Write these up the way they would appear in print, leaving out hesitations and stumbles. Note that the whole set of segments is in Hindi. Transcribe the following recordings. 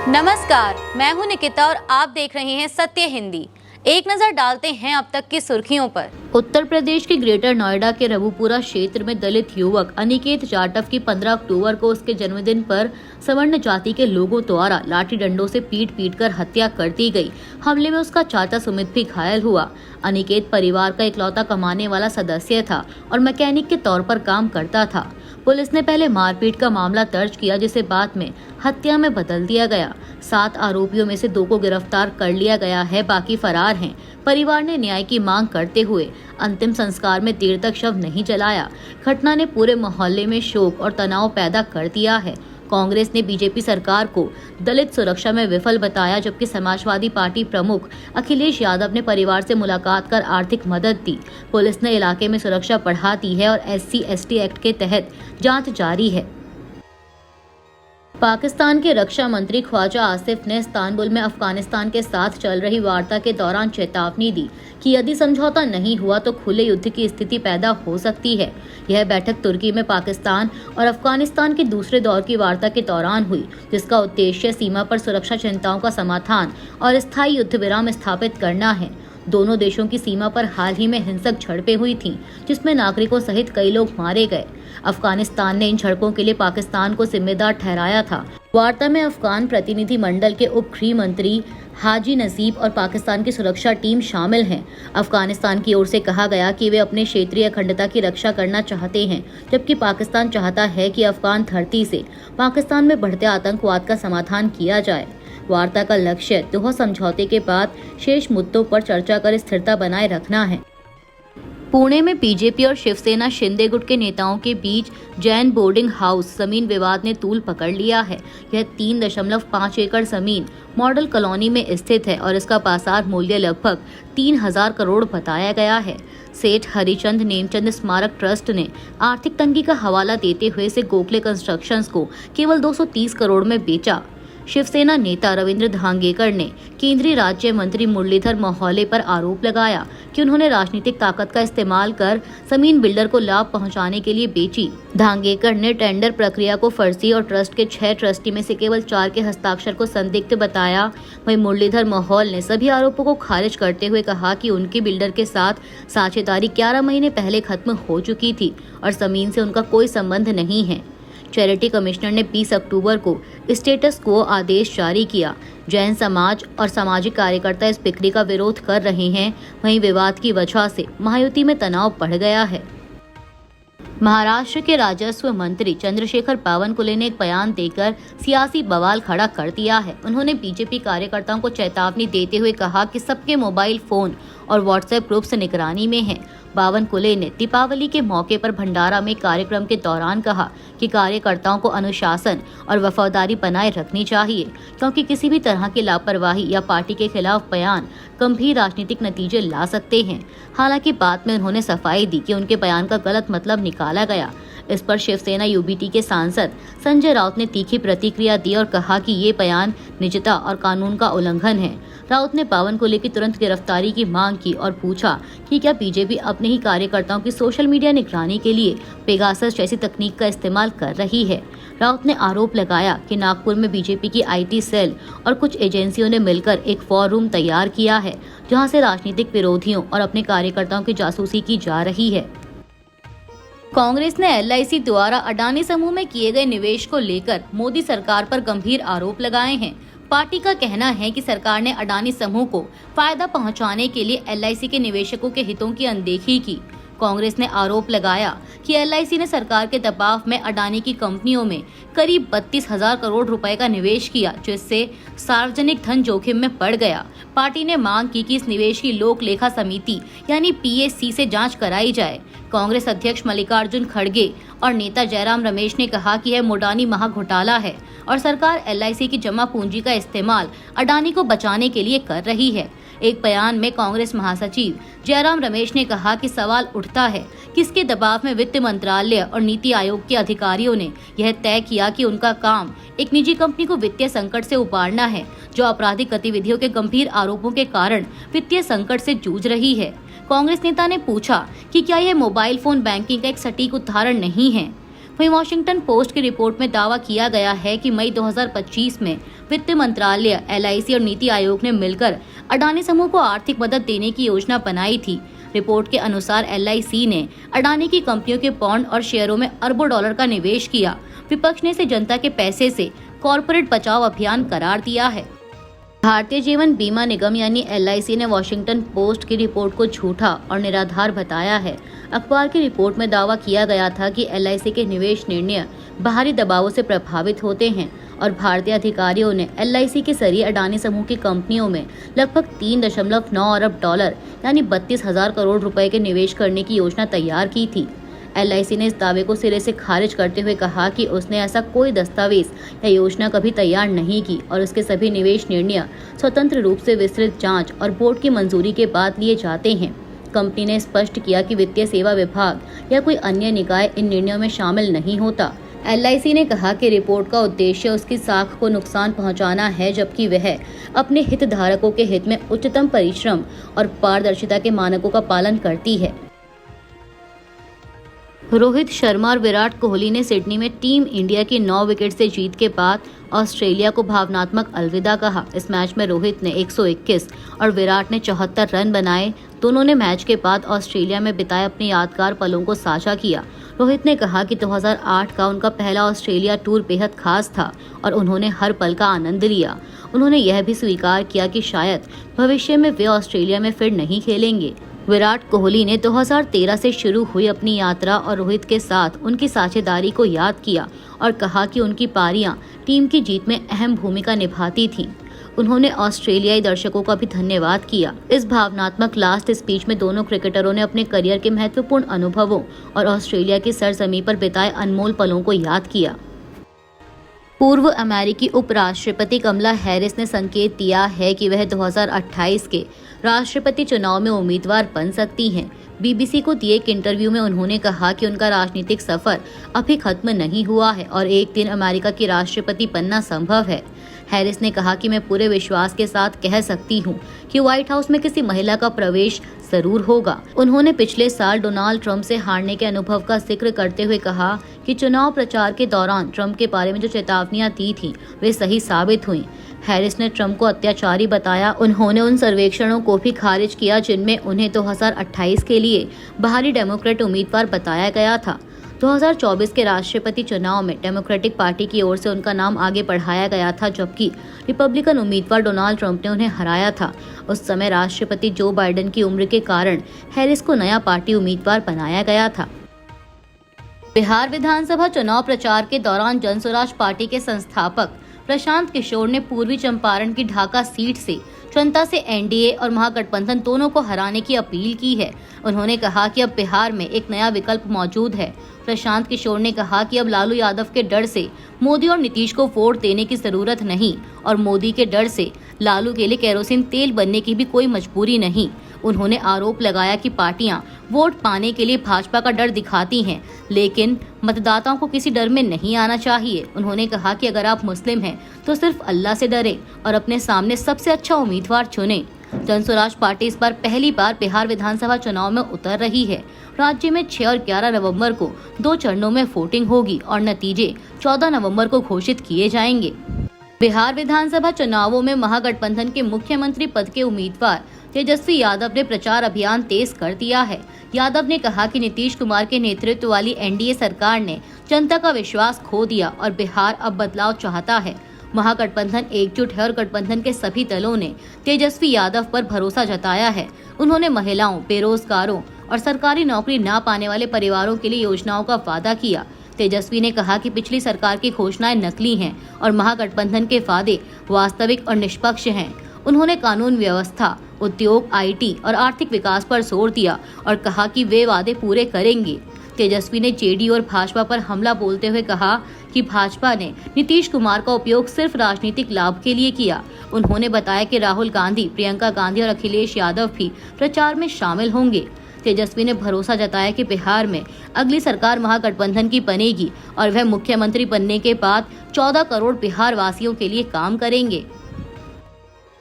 नमस्कार, मैं हूं निकिता और आप देख रहे हैं सत्य हिंदी। एक नजर डालते हैं अब तक की सुर्खियों पर। उत्तर प्रदेश के ग्रेटर नोएडा के रघुपुरा क्षेत्र में दलित युवक अनिकेत जाटव की 15 अक्टूबर को उसके जन्मदिन पर सवर्ण जाति के लोगों द्वारा लाठी डंडों से पीट कर हत्या कर दी गई। हमले में उसका चाचा सुमित भी घायल हुआ। अनिकेत परिवार का इकलौता कमाने वाला सदस्य था और मैकेनिक के तौर पर काम करता था। पुलिस ने पहले मारपीट का मामला दर्ज किया, जिसे बाद में हत्या में बदल दिया गया। 7 आरोपियों में से 2 को गिरफ्तार कर लिया गया है, बाकी फरार हैं। परिवार ने न्याय की मांग करते हुए अंतिम संस्कार में देर तक शव नहीं जलाया। घटना ने पूरे मोहल्ले में शोक और तनाव पैदा कर दिया है। कांग्रेस ने बीजेपी सरकार को दलित सुरक्षा में विफल बताया, जबकि समाजवादी पार्टी प्रमुख अखिलेश यादव ने परिवार से मुलाकात कर आर्थिक मदद दी। पुलिस ने इलाके में सुरक्षा बढ़ा दी है और SC/ST एक्ट के तहत जांच जारी है। पाकिस्तान के रक्षा मंत्री ख्वाजा आसिफ ने इस्तांबुल में अफगानिस्तान के साथ चल रही वार्ता के दौरान चेतावनी दी कि यदि समझौता नहीं हुआ तो खुले युद्ध की स्थिति पैदा हो सकती है। यह बैठक तुर्की में पाकिस्तान और अफगानिस्तान के दूसरे दौर की वार्ता के दौरान हुई, जिसका उद्देश्य सीमा पर सुरक्षा चिंताओं का समाधान और स्थायी युद्ध विराम स्थापित करना है। दोनों देशों की सीमा पर हाल ही में हिंसक झड़पें हुई थीं, जिसमें नागरिकों सहित कई लोग मारे गए। अफगानिस्तान ने इन झड़पों के लिए पाकिस्तान को जिम्मेदार ठहराया था। वार्ता में अफगान प्रतिनिधि मंडल के उप गृह मंत्री हाजी नजीब और पाकिस्तान की सुरक्षा टीम शामिल हैं। अफगानिस्तान की ओर से कहा गया कि वे अपने क्षेत्रीय अखंडता की रक्षा करना चाहते हैं, जबकि पाकिस्तान चाहता है कि अफगान धरती से पाकिस्तान में बढ़ते आतंकवाद का समाधान किया जाए। वार्ता का लक्ष्य दोहा समझौते के बाद शेष मुद्दों पर चर्चा कर स्थिरता बनाए रखना है। पुणे में बीजेपी और शिवसेना शिंदे गुट के नेताओं के बीच जैन बोर्डिंग हाउस जमीन विवाद ने तूल पकड़ लिया है। यह 3.5 एकड़ जमीन मॉडल कॉलोनी में स्थित है और इसका बाजार मूल्य लगभग 3,000 करोड़ बताया गया है। सेठ हरिचंद नेमचंद स्मारक ट्रस्ट ने आर्थिक तंगी का हवाला देते हुए इसे गोखले कंस्ट्रक्शंस को केवल 230 करोड़ में बेचा। शिवसेना नेता रविंद्र धांगेकर ने केंद्रीय राज्य मंत्री मुरलीधर मोहल्ले पर आरोप लगाया कि उन्होंने राजनीतिक ताकत का इस्तेमाल कर जमीन बिल्डर को लाभ पहुंचाने के लिए बेची। धांगेकर ने टेंडर प्रक्रिया को फर्जी और ट्रस्ट के 6 ट्रस्टी में से केवल 4 के हस्ताक्षर को संदिग्ध बताया। वहीं मुरलीधर मोहल्ले ने सभी आरोपों को खारिज करते हुए कहा कि उनकी बिल्डर के साथ साझेदारी 11 महीने पहले खत्म हो चुकी थी और जमीन से उनका कोई संबंध नहीं है। चैरिटी कमिश्नर ने 20 अक्टूबर को स्टेटस क्वो आदेश जारी किया। जैन समाज और सामाजिक कार्यकर्ता इस बिक्री का विरोध कर रहे हैं। वहीं विवाद की वजह से महायुति में तनाव बढ़ गया है। महाराष्ट्र के राजस्व मंत्री चंद्रशेखर बावनकुले ने एक बयान देकर सियासी बवाल खड़ा कर दिया है। उन्होंने बीजेपी कार्यकर्ताओं को चेतावनी देते हुए कहा कि सबके मोबाइल फोन और व्हाट्सएप ग्रुप्स निगरानी में हैं। बावनकुले ने दीपावली के मौके पर भंडारा में कार्यक्रम के दौरान कहा कि कार्यकर्ताओं को अनुशासन और वफादारी बनाए रखनी चाहिए, क्योंकि किसी भी तरह की लापरवाही या पार्टी के खिलाफ बयान गंभीर राजनीतिक नतीजे ला सकते हैं। हालांकि बाद में उन्होंने सफाई दी कि उनके बयान का गलत मतलब निकाला गया। इस पर शिवसेना UBT के सांसद संजय राउत ने तीखी प्रतिक्रिया दी और कहा कि ये बयान निजता और कानून का उल्लंघन है। राउत ने बावनकुले की तुरंत गिरफ्तारी की मांग की और पूछा कि क्या बीजेपी अपने ही कार्यकर्ताओं की सोशल मीडिया निगरानी के लिए पेगासस जैसी तकनीक का इस्तेमाल कर रही है। राउत ने आरोप लगाया कि नागपुर में बीजेपी की IT सेल और कुछ एजेंसियों ने मिलकर एक वॉर रूम तैयार किया है, जहां से राजनीतिक विरोधियों और अपने कार्यकर्ताओं की जासूसी की जा रही है। कांग्रेस ने LIC द्वारा अडानी समूह में किए गए निवेश को लेकर मोदी सरकार पर गंभीर आरोप लगाए हैं। पार्टी का कहना है कि सरकार ने अडानी समूह को फायदा पहुंचाने के लिए LIC के निवेशकों के हितों की अनदेखी की। कांग्रेस ने आरोप लगाया कि LIC ने सरकार के दबाव में अडानी की कंपनियों में करीब 32,000 करोड़ रुपए का निवेश किया, जिससे सार्वजनिक धन जोखिम में पड़ गया। पार्टी ने मांग की कि इस निवेश की लोक लेखा समिति यानी PSC से जांच कराई जाए। कांग्रेस अध्यक्ष मल्लिकार्जुन खड़गे और नेता जयराम रमेश ने कहा कि यह मोडानी महाघोटाला है और सरकार LIC की जमा पूंजी का इस्तेमाल अडानी को बचाने के लिए कर रही है। एक बयान में कांग्रेस महासचिव जयराम रमेश ने कहा कि सवाल उठता है किसके दबाव में वित्त मंत्रालय और नीति आयोग के अधिकारियों ने यह तय किया कि उनका काम एक निजी कंपनी को वित्तीय संकट से उबारना है, जो आपराधिक गतिविधियों के गंभीर आरोपों के कारण वित्तीय संकट से जूझ रही है। कांग्रेस नेता ने पूछा कि क्या यह मोबाइल फोन बैंकिंग का एक सटीक उदाहरण नहीं है। वहीं वॉशिंगटन पोस्ट की रिपोर्ट में दावा किया गया है कि मई 2025 में वित्त मंत्रालय, LIC और नीति आयोग ने मिलकर अडानी समूह को आर्थिक मदद देने की योजना बनाई थी। रिपोर्ट के अनुसार LIC ने अडानी की कंपनियों के बॉन्ड और शेयरों में अरबों डॉलर का निवेश किया। विपक्ष ने इसे जनता के पैसे से कॉर्पोरेट बचाव अभियान करार दिया है। भारतीय जीवन बीमा निगम यानी LIC ने वॉशिंगटन पोस्ट की रिपोर्ट को झूठा और निराधार बताया है। अखबार की रिपोर्ट में दावा किया गया था कि LIC के निवेश निर्णय बाहरी दबावों से प्रभावित होते हैं और भारतीय अधिकारियों ने LIC के जरिए अडानी समूह की कंपनियों में लगभग 3.9 अरब डॉलर यानी 32,000 करोड़ रुपए के निवेश करने की योजना तैयार की थी। LIC ने इस दावे को सिरे से खारिज करते हुए कहा कि उसने ऐसा कोई दस्तावेज या योजना कभी तैयार नहीं की और उसके सभी निवेश निर्णय स्वतंत्र रूप से विस्तृत जांच और बोर्ड की मंजूरी के बाद लिए जाते हैं। कंपनी ने स्पष्ट किया कि वित्तीय सेवा विभाग या कोई अन्य निकाय इन निर्णयों में शामिल नहीं होता। LIC ने कहा कि रिपोर्ट का उद्देश्य उसकी साख को नुकसान पहुंचाना है, जबकि वह अपने हितधारकों के हित में उच्चतम परिश्रम और पारदर्शिता के मानकों का पालन करती है। रोहित शर्मा और विराट कोहली ने सिडनी में टीम इंडिया की 9 विकेट से जीत के बाद ऑस्ट्रेलिया को भावनात्मक अलविदा कहा। इस मैच में रोहित ने 121 और विराट ने 74 रन बनाए। दोनों ने मैच के बाद ऑस्ट्रेलिया में बिताए अपने यादगार पलों को साझा किया। रोहित ने कहा कि 2008 का उनका पहला ऑस्ट्रेलिया टूर बेहद खास था और उन्होंने हर पल का आनंद लिया। उन्होंने यह भी स्वीकार किया कि शायद भविष्य में वे ऑस्ट्रेलिया में फिर नहीं खेलेंगे। विराट कोहली ने 2013 से शुरू हुई अपनी यात्रा और रोहित के साथ उनकी साझेदारी को याद किया और कहा कि उनकी पारियां टीम की जीत में अहम भूमिका निभाती थीं। उन्होंने ऑस्ट्रेलियाई दर्शकों का भी धन्यवाद किया। इस भावनात्मक लास्ट स्पीच में दोनों क्रिकेटरों ने अपने करियर के महत्वपूर्ण अनुभवों और ऑस्ट्रेलिया की सरजमीं पर बिताए अनमोल पलों को याद किया। पूर्व अमेरिकी उपराष्ट्रपति कमला हैरिस ने संकेत दिया है कि वह 2028 के राष्ट्रपति चुनाव में उम्मीदवार बन सकती हैं। BBC को दिए एक इंटरव्यू में उन्होंने कहा कि उनका राजनीतिक सफर अभी खत्म नहीं हुआ है और एक दिन अमेरिका की राष्ट्रपति बनना संभव है। हैरिस ने कहा कि मैं पूरे विश्वास के साथ कह सकती हूं कि व्हाइट हाउस में किसी महिला का प्रवेश जरूर होगा। उन्होंने पिछले साल डोनाल्ड ट्रंप से हारने के अनुभव का जिक्र करते हुए कहा कि चुनाव प्रचार के दौरान ट्रंप के बारे में जो चेतावनियां दी थीं वे सही साबित हुई। हैरिस ने ट्रंप को अत्याचारी बताया। उन्होंने उन सर्वेक्षणों को भी खारिज किया जिनमें उन्हें 2028 के लिए बाहरी डेमोक्रेट उम्मीदवार बताया गया था। 2024 के राष्ट्रपति चुनाव में डेमोक्रेटिक पार्टी की ओर से उनका नाम आगे बढ़ाया गया था, जबकि रिपब्लिकन उम्मीदवार डोनाल्ड ट्रंप ने उन्हें हराया था। उस समय राष्ट्रपति जो बाइडेन की उम्र के कारण हैरिस को नया पार्टी उम्मीदवार बनाया गया था। बिहार विधानसभा चुनाव प्रचार के दौरान जनसुराज पार्टी के संस्थापक प्रशांत किशोर ने पूर्वी चंपारण की ढाका सीट से जनता से NDA और महागठबंधन दोनों को हराने की अपील की है। उन्होंने कहा कि अब बिहार में एक नया विकल्प मौजूद है। प्रशांत किशोर ने कहा कि अब लालू यादव के डर से मोदी और नीतीश को वोट देने की जरूरत नहीं और मोदी के डर से लालू के लिए केरोसिन तेल बनने की भी कोई मजबूरी नहीं। उन्होंने आरोप लगाया कि पार्टियां वोट पाने के लिए भाजपा का डर दिखाती हैं, लेकिन मतदाताओं को किसी डर में नहीं आना चाहिए। उन्होंने कहा कि अगर आप मुस्लिम हैं तो सिर्फ अल्लाह से डरें और अपने सामने सबसे अच्छा उम्मीदवार चुनें। जनसुराज पार्टी इस बार पहली बार बिहार विधानसभा चुनाव में उतर रही है। राज्य में 6 और 11 नवंबर को 2 चरणों में वोटिंग होगी और नतीजे 14 नवंबर को घोषित किए जाएंगे। बिहार विधानसभा चुनावों में महागठबंधन के मुख्यमंत्री पद के उम्मीदवार तेजस्वी यादव ने प्रचार अभियान तेज कर दिया है। यादव ने कहा कि नीतीश कुमार के नेतृत्व वाली NDA सरकार ने जनता का विश्वास खो दिया और बिहार अब बदलाव चाहता है। महागठबंधन एकजुट है और गठबंधन के सभी दलों ने तेजस्वी यादव पर भरोसा जताया है। उन्होंने महिलाओं, बेरोजगारों और सरकारी नौकरी न पाने वाले परिवारों के लिए योजनाओं का वादा किया। तेजस्वी ने कहा कि पिछली सरकार की घोषणाएं नकली हैं और महागठबंधन के वादे वास्तविक और निष्पक्ष हैं। उन्होंने कानून व्यवस्था, उद्योग, IT और आर्थिक विकास पर जोर दिया और कहा कि वे वादे पूरे करेंगे। तेजस्वी ने JD और भाजपा पर हमला बोलते हुए कहा कि भाजपा ने नीतीश कुमार का उपयोग सिर्फ राजनीतिक लाभ के लिए किया। उन्होंने बताया कि राहुल गांधी, प्रियंका गांधी और अखिलेश यादव भी प्रचार में शामिल होंगे। तेजस्वी ने भरोसा जताया कि बिहार में अगली सरकार महागठबंधन की बनेगी और वह मुख्यमंत्री बनने के बाद 14 करोड़ बिहार वासियों के लिए काम करेंगे।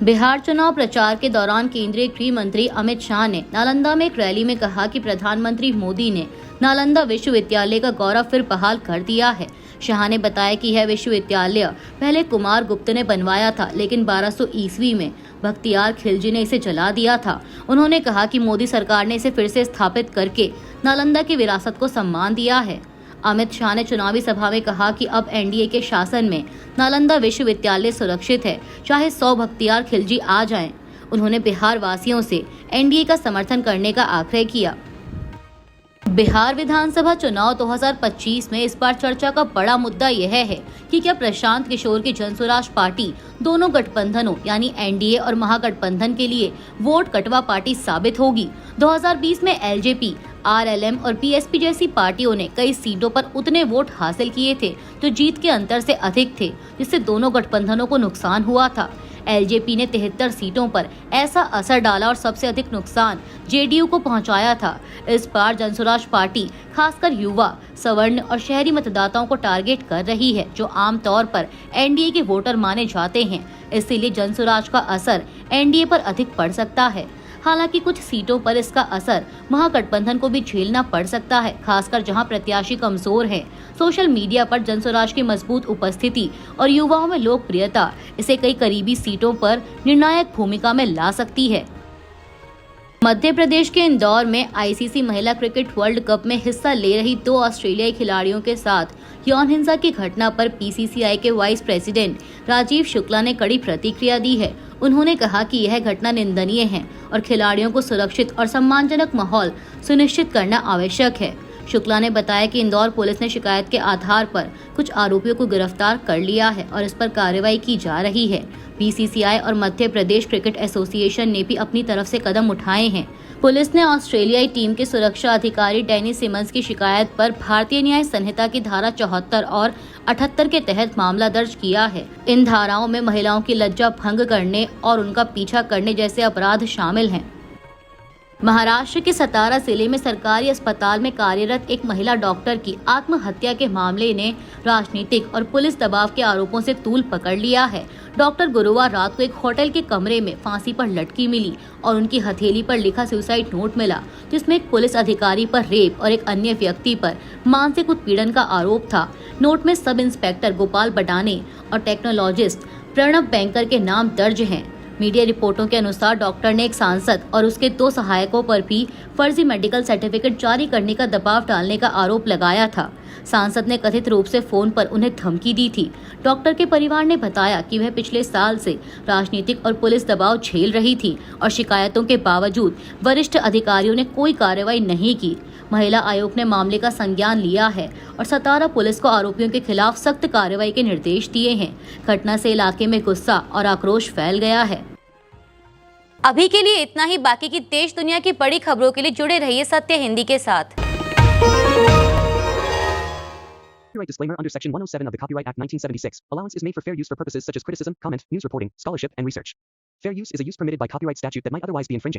बिहार चुनाव प्रचार के दौरान केंद्रीय गृह मंत्री अमित शाह ने नालंदा में एक रैली में कहा कि प्रधानमंत्री मोदी ने नालंदा विश्वविद्यालय का गौरव फिर बहाल कर दिया है। शाह ने बताया कि यह विश्वविद्यालय पहले कुमार गुप्त ने बनवाया था, लेकिन 1200 ईस्वी में बख्तियार खिलजी ने इसे जला दिया था। उन्होंने कहा कि मोदी सरकार ने इसे फिर से स्थापित करके नालंदा की विरासत को सम्मान दिया है। अमित शाह ने चुनावी सभा में कहा कि अब एनडीए के शासन में नालंदा विश्वविद्यालय सुरक्षित है, चाहे 100 बख्तियार खिलजी आ जाएं। उन्होंने बिहार वासियों से एनडीए का समर्थन करने का आग्रह किया। बिहार विधानसभा चुनाव 2025 में इस बार चर्चा का बड़ा मुद्दा यह है कि क्या प्रशांत किशोर की जनसुराज पार्टी दोनों गठबंधनों यानी एनडीए और महागठबंधन के लिए वोट कटवा पार्टी साबित होगी। 2020 में एलजेपी, आरएलएम और बीएसपी जैसी पार्टियों ने कई सीटों पर उतने वोट हासिल किए थे जो जीत के अंतर से अधिक थे, जिससे दोनों गठबंधनों को नुकसान हुआ था। एलजेपी ने 73 सीटों पर ऐसा असर डाला और सबसे अधिक नुकसान जेडीयू को पहुंचाया था। इस बार जनसुराज पार्टी खासकर युवा, सवर्ण और शहरी मतदाताओं को टारगेट कर रही है, जो आमतौर पर एनडीए के वोटर माने जाते हैं। इसीलिए जनसुराज का असर एनडीए पर अधिक पड़ सकता है। हालांकि कुछ सीटों पर इसका असर महागठबंधन को भी झेलना पड़ सकता है, खासकर जहां प्रत्याशी कमजोर हैं। सोशल मीडिया पर जनसुराज की मजबूत उपस्थिति और युवाओं में लोकप्रियता इसे कई करीबी सीटों पर निर्णायक भूमिका में ला सकती है। मध्य प्रदेश के इंदौर में आईसीसी महिला क्रिकेट वर्ल्ड कप में हिस्सा ले रही 2 ऑस्ट्रेलियाई खिलाड़ियों के साथ यौन हिंसा की घटना पर पीसीसीआई के वाइस प्रेसिडेंट राजीव शुक्ला ने कड़ी प्रतिक्रिया दी है। उन्होंने कहा कि यह घटना निंदनीय है और खिलाड़ियों को सुरक्षित और सम्मानजनक माहौल सुनिश्चित करना आवश्यक है। शुक्ला ने बताया कि इंदौर पुलिस ने शिकायत के आधार पर कुछ आरोपियों को गिरफ्तार कर लिया है और इस पर कार्रवाई की जा रही है। बीसीसीआई और मध्य प्रदेश क्रिकेट एसोसिएशन ने भी अपनी तरफ से कदम उठाए हैं। पुलिस ने ऑस्ट्रेलियाई टीम के सुरक्षा अधिकारी डैनी सिमंस की शिकायत पर भारतीय न्याय संहिता की धारा 74 और 78 के तहत मामला दर्ज किया है। इन धाराओं में महिलाओं की लज्जा भंग करने और उनका पीछा करने जैसे अपराध शामिल हैं। महाराष्ट्र के सतारा जिले में सरकारी अस्पताल में कार्यरत एक महिला डॉक्टर की आत्महत्या के मामले ने राजनीतिक और पुलिस दबाव के आरोपों से तूल पकड़ लिया है। डॉक्टर गुरुवार रात को एक होटल के कमरे में फांसी पर लटकी मिली और उनकी हथेली पर लिखा सुसाइड नोट मिला, जिसमें एक पुलिस अधिकारी पर रेप और एक अन्य व्यक्ति पर मानसिक उत्पीड़न का आरोप था। नोट में सब इंस्पेक्टर गोपाल बडाने और टेक्नोलॉजिस्ट प्रणब बैंकर के नाम दर्ज हैं। मीडिया रिपोर्टों के अनुसार डॉक्टर ने एक सांसद और उसके 2 सहायकों पर भी फर्जी मेडिकल सर्टिफिकेट जारी करने का दबाव डालने का आरोप लगाया था। सांसद ने कथित रूप से फोन पर उन्हें धमकी दी थी। डॉक्टर के परिवार ने बताया कि वह पिछले साल से राजनीतिक और पुलिस दबाव झेल रही थी और शिकायतों के बावजूद वरिष्ठ अधिकारियों ने कोई कार्रवाई नहीं की। महिला आयोग ने मामले का संज्ञान लिया है और सतारा पुलिस को आरोपियों के खिलाफ सख्त कार्रवाई के निर्देश दिए हैं। घटना से इलाके में गुस्सा और आक्रोश फैल गया है। अभी के लिए इतना ही। बाकी की देश दुनिया की बड़ी खबरों के लिए जुड़े रहिए सत्य हिंदी के साथ। Copyright disclaimer under Section 107 of the Copyright Act 1976. Allowance is made for fair use for purposes such as criticism, comment, news reporting, scholarship, and research. Fair use is a use permitted by copyright statute that might otherwise be infringing.